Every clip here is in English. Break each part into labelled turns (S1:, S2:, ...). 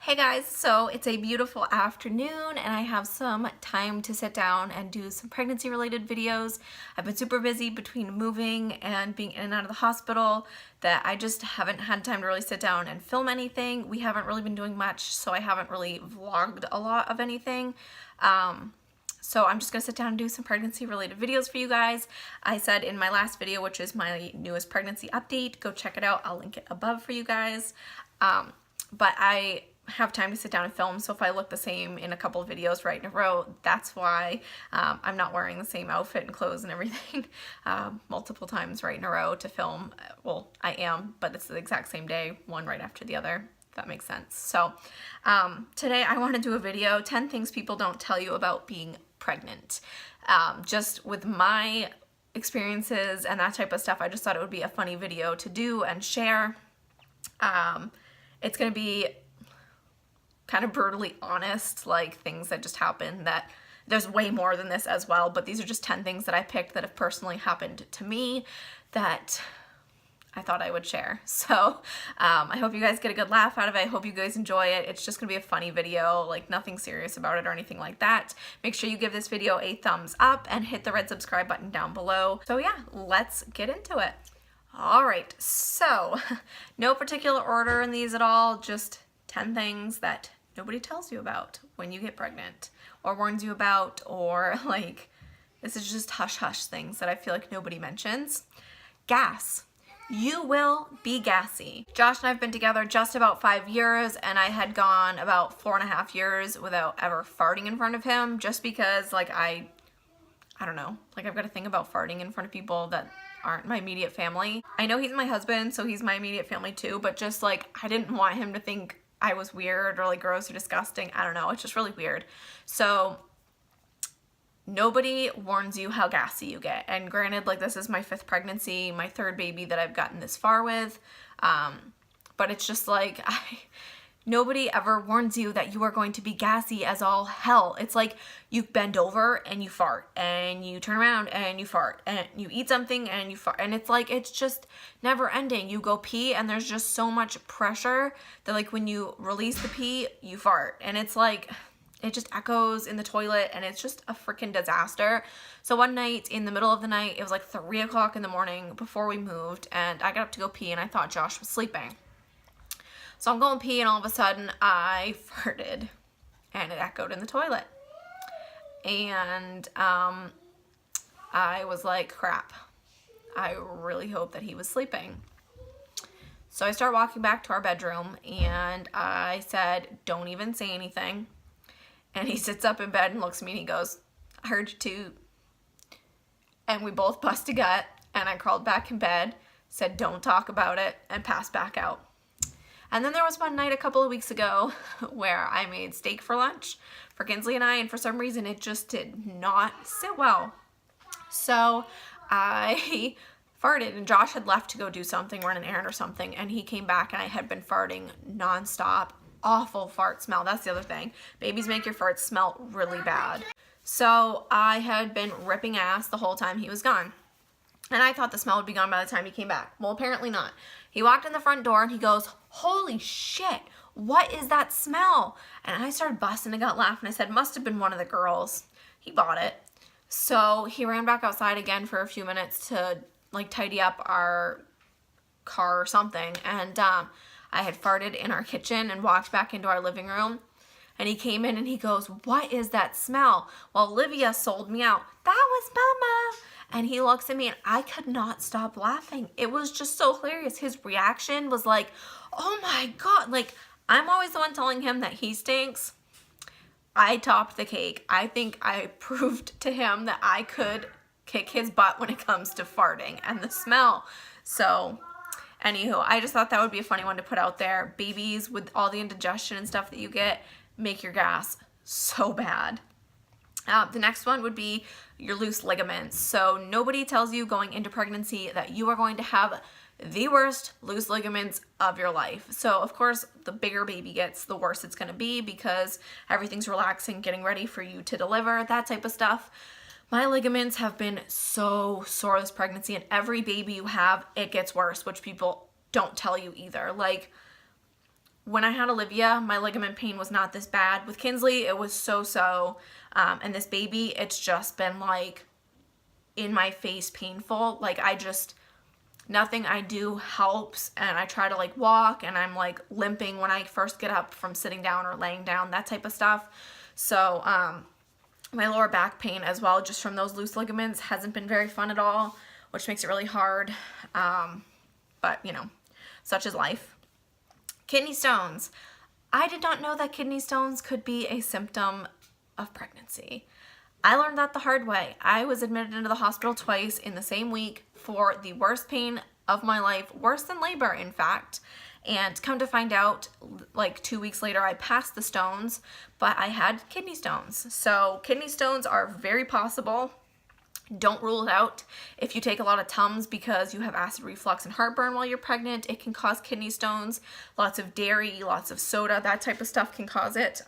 S1: Hey guys, so it's a beautiful afternoon and I have some time to sit down and do some pregnancy related videos. I've been super busy between moving and being in and out of the hospital that I just haven't had time to really sit down and film anything. We haven't really been doing much, so I haven't really vlogged a lot of anything. So I'm just gonna sit down and do some pregnancy related videos for you guys. I said in my last video, which is my newest pregnancy update, go check it out. I'll link it above for you guys. But I have time to sit down and film, so if I look the same in a couple of videos right in a row, that's why I'm not wearing the same outfit and clothes and everything multiple times right in a row to film. Well, I am, but it's the exact same day, one right after the other, if that makes sense. So today I want to do a video, 10 things people don't tell you about being pregnant. Just with my experiences and that type of stuff, I just thought it would be a funny video to do and share. It's going to be kind of brutally honest, like things that just happened. That there's way more than this as well, but these are just 10 things that I picked that have personally happened to me that I thought I would share. So I hope you guys get a good laugh out of it. I hope you guys enjoy it. It's just gonna be a funny video, like nothing serious about it or anything like that. Make sure you give this video a thumbs up and hit the red subscribe button down below. So yeah, let's get into it. All right, so no particular order in these at all, just 10 things that nobody tells you about when you get pregnant or warns you about, or like, this is just hush hush things that I feel like nobody mentions. Gas. You will be gassy. Josh and I have been together just about 5 years, and I had gone about 4.5 years without ever farting in front of him, just because like I don't know, like I've got to think about farting in front of people that aren't my immediate family. I know he's my husband, so he's my immediate family too, but just like I didn't want him to think I was weird or like gross or disgusting. I don't know, it's just really weird. So nobody warns you how gassy you get. And granted, like this is my 5th pregnancy, my 3rd baby that I've gotten this far with. But it's just like, nobody ever warns you that you are going to be gassy as all hell. It's like you bend over and you fart, and you turn around and you fart, and you eat something and you fart, and it's like, it's just never ending. You go pee and there's just so much pressure that like when you release the pee, you fart, and it's like, it just echoes in the toilet, and it's just a freaking disaster. So one night in the middle of the night, it was like 3 o'clock in the morning before we moved, and I got up to go pee and I thought Josh was sleeping. So I'm going pee, and all of a sudden I farted and it echoed in the toilet. And I was like, crap, I really hope that he was sleeping. So I start walking back to our bedroom, and I said, don't even say anything. And he sits up in bed and looks at me and he goes, I heard you toot. And we both bust a gut, and I crawled back in bed, said don't talk about it, and passed back out. And then there was one night a couple of weeks ago where I made steak for lunch for Kinsley and I, and for some reason it just did not sit well. So I farted, and Josh had left to go do something, run an errand or something, and he came back and I had been farting nonstop. Awful fart smell. That's the other thing. Babies make your farts smell really bad. So I had been ripping ass the whole time he was gone. And I thought the smell would be gone by the time he came back. Well, apparently not. He walked in the front door and he goes, holy shit, what is that smell? And I started busting a gut laugh, and I said, must have been one of the girls. He bought it. So he ran back outside again for a few minutes to like tidy up our car or something. And I had farted in our kitchen and walked back into our living room. And he came in and he goes, what is that smell? Well, Olivia sold me out. That was Mama. And he looks at me, and I could not stop laughing. It was just so hilarious. His reaction was like, oh my God. Like, I'm always the one telling him that he stinks. I topped the cake. I think I proved to him that I could kick his butt when it comes to farting and the smell. So anywho, I just thought that would be a funny one to put out there. Babies, with all the indigestion and stuff that you get, make your gas so bad. The next one would be your loose ligaments. So nobody tells you going into pregnancy that you are going to have the worst loose ligaments of your life. So of course, the bigger baby gets, the worse it's going to be, because everything's relaxing, getting ready for you to deliver, that type of stuff. My ligaments have been so sore this pregnancy, and every baby you have, it gets worse, which people don't tell you either. Like, When I had Olivia, my ligament pain was not this bad. With Kinsley, it was so. And this baby, it's just been like in my face painful. Like nothing I do helps, and I try to like walk and I'm like limping when I first get up from sitting down or laying down, that type of stuff. So my lower back pain as well, just from those loose ligaments, hasn't been very fun at all, which makes it really hard. But you know, such is life. Kidney stones. I did not know that kidney stones could be a symptom of pregnancy. I learned that the hard way. I was admitted into the hospital twice in the same week for the worst pain of my life, worse than labor, in fact. And come to find out, like 2 weeks later, I passed the stones, but I had kidney stones. So kidney stones are very possible. Don't rule it out. If you take a lot of Tums because you have acid reflux and heartburn while you're pregnant, it can cause kidney stones. Lots of dairy, lots of soda, that type of stuff can cause it.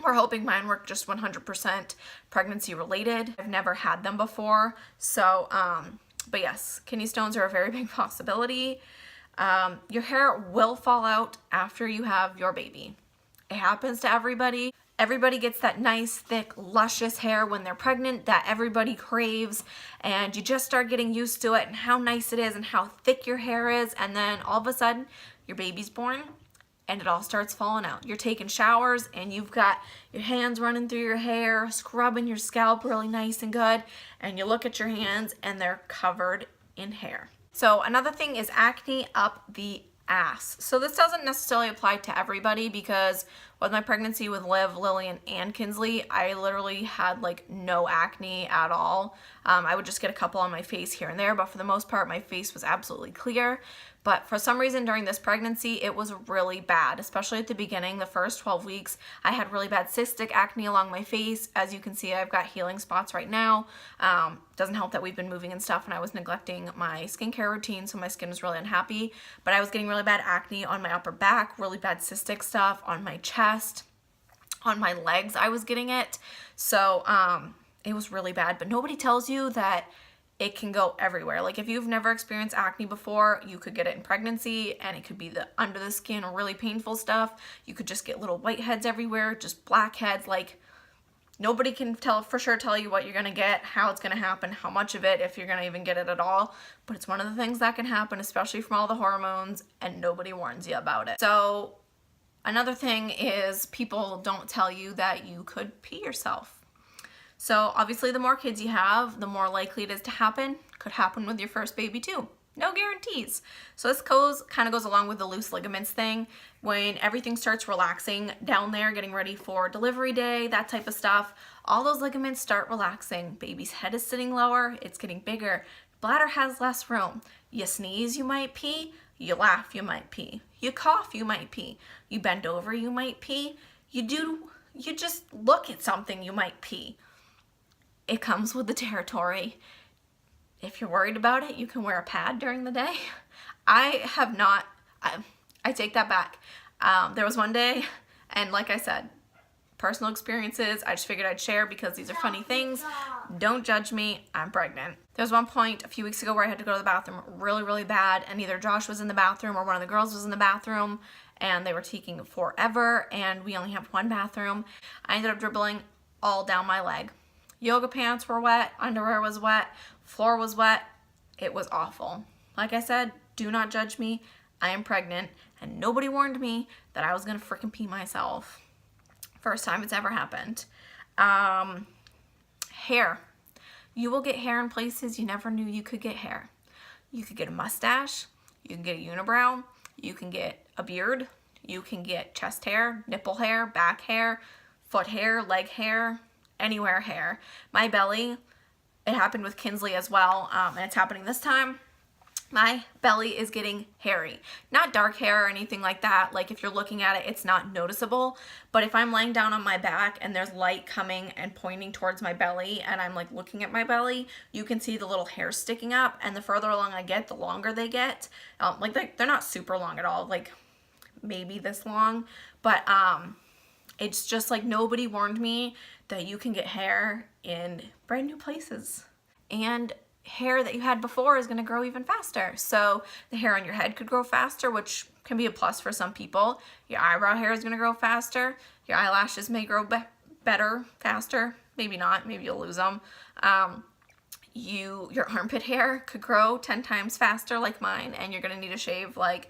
S1: We're hoping mine were just 100% pregnancy related. I've never had them before. So, but yes, kidney stones are a very big possibility. Your hair will fall out after you have your baby. It happens to everybody. Everybody gets that nice, thick, luscious hair when they're pregnant that everybody craves, and you just start getting used to it and how nice it is and how thick your hair is, and then all of a sudden, your baby's born and it all starts falling out. You're taking showers and you've got your hands running through your hair, scrubbing your scalp really nice and good, and you look at your hands and they're covered in hair. So another thing is acne up the ass. So this doesn't necessarily apply to everybody, because with my pregnancy with Liv, Lillian, and Kinsley, I literally had like no acne at all. I would just get a couple on my face here and there, but for the most part, my face was absolutely clear. But for some reason during this pregnancy, it was really bad, especially at the beginning, the first 12 weeks. I had really bad cystic acne along my face. As you can see, I've got healing spots right now. Doesn't help that we've been moving and stuff, and I was neglecting my skincare routine, so my skin was really unhappy. But I was getting really bad acne on my upper back, really bad cystic stuff on my chest, on my legs I was getting it. So it was really bad, but nobody tells you that it can go everywhere. Like if you've never experienced acne before, you could get it in pregnancy, and it could be the under the skin or really painful stuff. You could just get little whiteheads everywhere, just blackheads. Like nobody can tell you what you're gonna get, how it's gonna happen, how much of it, if you're gonna even get it at all. But it's one of the things that can happen, especially from all the hormones, and nobody warns you about it. So another thing is people don't tell you that you could pee yourself. So obviously the more kids you have, the more likely it is to happen. Could happen with your first baby too. No guarantees. So this kind of goes along with the loose ligaments thing. When everything starts relaxing down there, getting ready for delivery day, that type of stuff, all those ligaments start relaxing. Baby's head is sitting lower, it's getting bigger. Bladder has less room. You sneeze, you might pee. You laugh, you might pee. You cough, you might pee. You bend over, you might pee. You just look at something, you might pee. It comes with the territory. If you're worried about it, you can wear a pad during the day. I take that back. There was one day, and like I said, personal experiences, I just figured I'd share because these are funny things. Don't judge me, I'm pregnant. There was one point a few weeks ago where I had to go to the bathroom really, really bad, and either Josh was in the bathroom or one of the girls was in the bathroom, and they were taking forever, and we only have one bathroom. I ended up dribbling all down my leg. Yoga pants were wet, underwear was wet, floor was wet. It was awful. Like I said, do not judge me. I am pregnant, and nobody warned me that I was gonna freaking pee myself. First time it's ever happened. Hair. You will get hair in places you never knew you could get hair. You could get a mustache, you can get a unibrow, you can get a beard, you can get chest hair, nipple hair, back hair, foot hair, leg hair, anywhere hair. My belly, it happened with Kinsley as well, and it's happening this time. My belly is getting hairy. Not dark hair or anything like that. Like if you're looking at it, it's not noticeable. But if I'm laying down on my back and there's light coming and pointing towards my belly, and I'm like looking at my belly, you can see the little hairs sticking up. And the further along I get, the longer they get. They're not super long at all, like maybe this long. But it's just like nobody warned me that you can get hair in brand new places. And hair that you had before is going to grow even faster. So the hair on your head could grow faster, which can be a plus for some people. Your eyebrow hair is going to grow faster. Your eyelashes may grow better, faster. Maybe not. Maybe you'll lose them. Your armpit hair could grow 10 times faster like mine, and you're going to need to shave like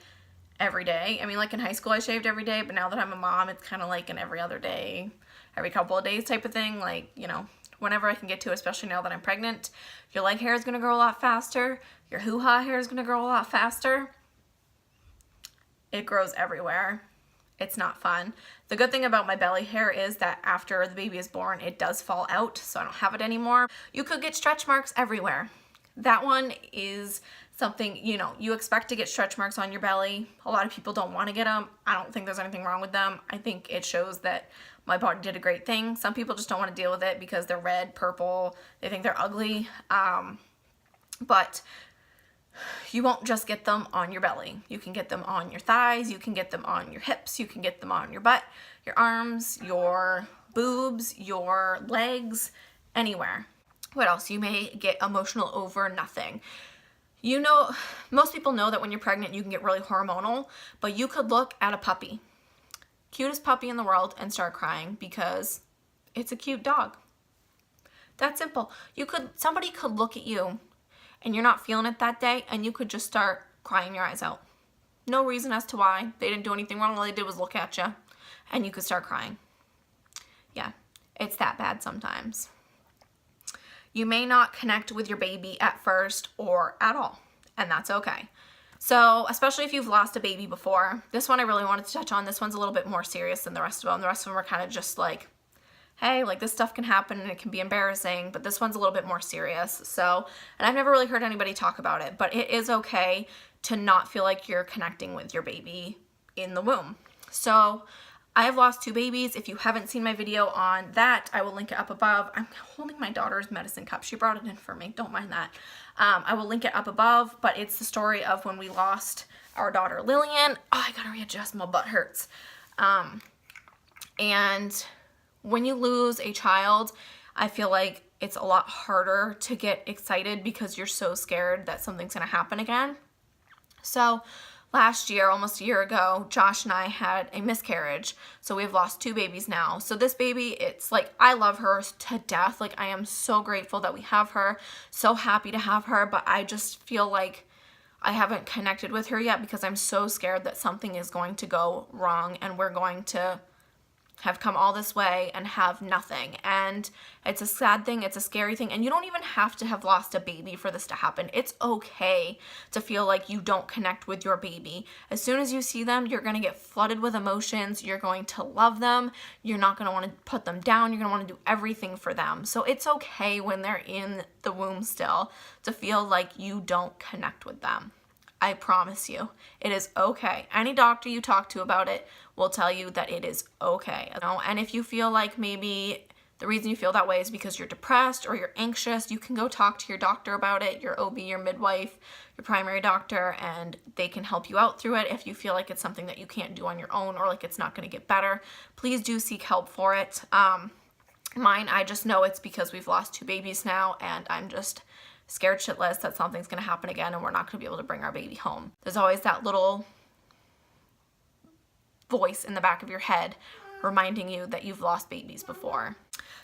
S1: every day. I mean, like in high school I shaved every day, but now that I'm a mom, it's kind of like an every other day, every couple of days type of thing. Like, you know, whenever I can get to, especially now that I'm pregnant. Your leg hair is going to grow a lot faster. Your hoo-ha hair is going to grow a lot faster. It grows everywhere. It's not fun. The good thing about my belly hair is that after the baby is born, it does fall out, so I don't have it anymore. You could get stretch marks everywhere. That one is something, you know, you expect to get stretch marks on your belly. A lot of people don't want to get them. I don't think there's anything wrong with them. I think it shows that my body did a great thing. Some people just don't want to deal with it because they're red, purple, they think they're ugly. But you won't just get them on your belly. You can get them on your thighs, you can get them on your hips, you can get them on your butt, your arms, your boobs, your legs, anywhere. What else? You may get emotional over nothing. You know, most people know that when you're pregnant you can get really hormonal, but you could look at a puppy, cutest puppy in the world, and start crying because it's a cute dog. That's simple. Somebody could look at you and you're not feeling it that day, and you could just start crying your eyes out. No reason as to why. They didn't do anything wrong. All they did was look at you, and you could start crying. Yeah, it's that bad sometimes. You may not connect with your baby at first or at all, and that's okay. So, especially if you've lost a baby before, this one I really wanted to touch on. This one's a little bit more serious than the rest of them. The rest of them are kind of just like, hey, like this stuff can happen and it can be embarrassing, but this one's a little bit more serious. So, and I've never really heard anybody talk about it, but it is okay to not feel like you're connecting with your baby in the womb. So I have lost 2 babies. If you haven't seen my video on that, I will link it up above. I'm holding my daughter's medicine cup. She brought it in for me. Don't mind that. I will link it up above, but it's the story of when we lost our daughter Lillian. Oh, I gotta readjust. My butt hurts. And when you lose a child, I feel like it's a lot harder to get excited because you're so scared that something's going to happen again. So last year, almost a year ago, Josh and I had a miscarriage. So we've lost 2 babies now. So this baby, it's like, I love her to death. Like, I am so grateful that we have her, so happy to have her, but I just feel like I haven't connected with her yet because I'm so scared that something is going to go wrong and we're going to have come all this way and have nothing. And it's a sad thing, it's a scary thing, and you don't even have to have lost a baby for this to happen. It's okay to feel like you don't connect with your baby. As soon as you see them, you're going to get flooded with emotions, you're going to love them, you're not going to want to put them down, you're going to want to do everything for them. So it's okay when they're in the womb still to feel like you don't connect with them. I promise you, it is okay. Any doctor you talk to about it will tell you that it is okay. You know? And if you feel like maybe the reason you feel that way is because you're depressed or you're anxious, you can go talk to your doctor about it, your OB, your midwife, your primary doctor, and they can help you out through it. If you feel like it's something that you can't do on your own or like it's not going to get better, please do seek help for it. Mine, I just know it's because we've lost 2 babies now, and I'm just scared shitless that something's going to happen again and we're not going to be able to bring our baby home. There's always that little voice in the back of your head reminding you that you've lost babies before.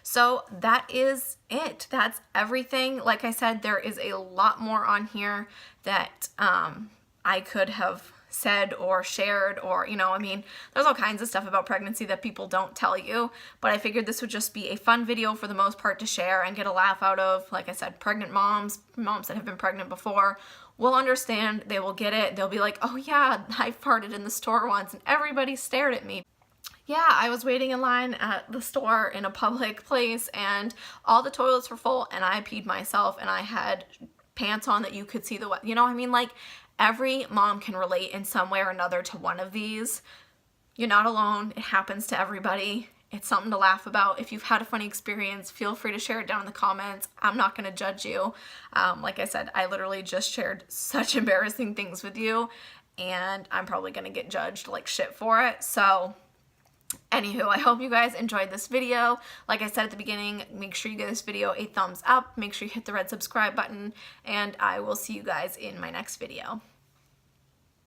S1: So that is it. That's everything. Like I said, there is a lot more on here that I could have said or shared, or, you know, I mean, there's all kinds of stuff about pregnancy that people don't tell you, but I figured this would just be a fun video for the most part to share and get a laugh out of. Like I said, pregnant moms that have been pregnant before will understand, they will get it, they'll be like, oh yeah, I farted in the store once and everybody stared at me. Yeah, I was waiting in line at the store in a public place and all the toilets were full and I peed myself and I had pants on that you could see the wet, you know, I mean, like, every mom can relate in some way or another to one of these. You're not alone. It happens to everybody. It's something to laugh about. If you've had a funny experience, feel free to share it down in the comments. I'm not going to judge you. Like I said, I literally just shared such embarrassing things with you, and I'm probably going to get judged like shit for it. So Anywho, I hope you guys enjoyed this video. Like I said at the beginning, make sure you give this video a thumbs up. Make sure you hit the red subscribe button, and I will see you guys in my next video.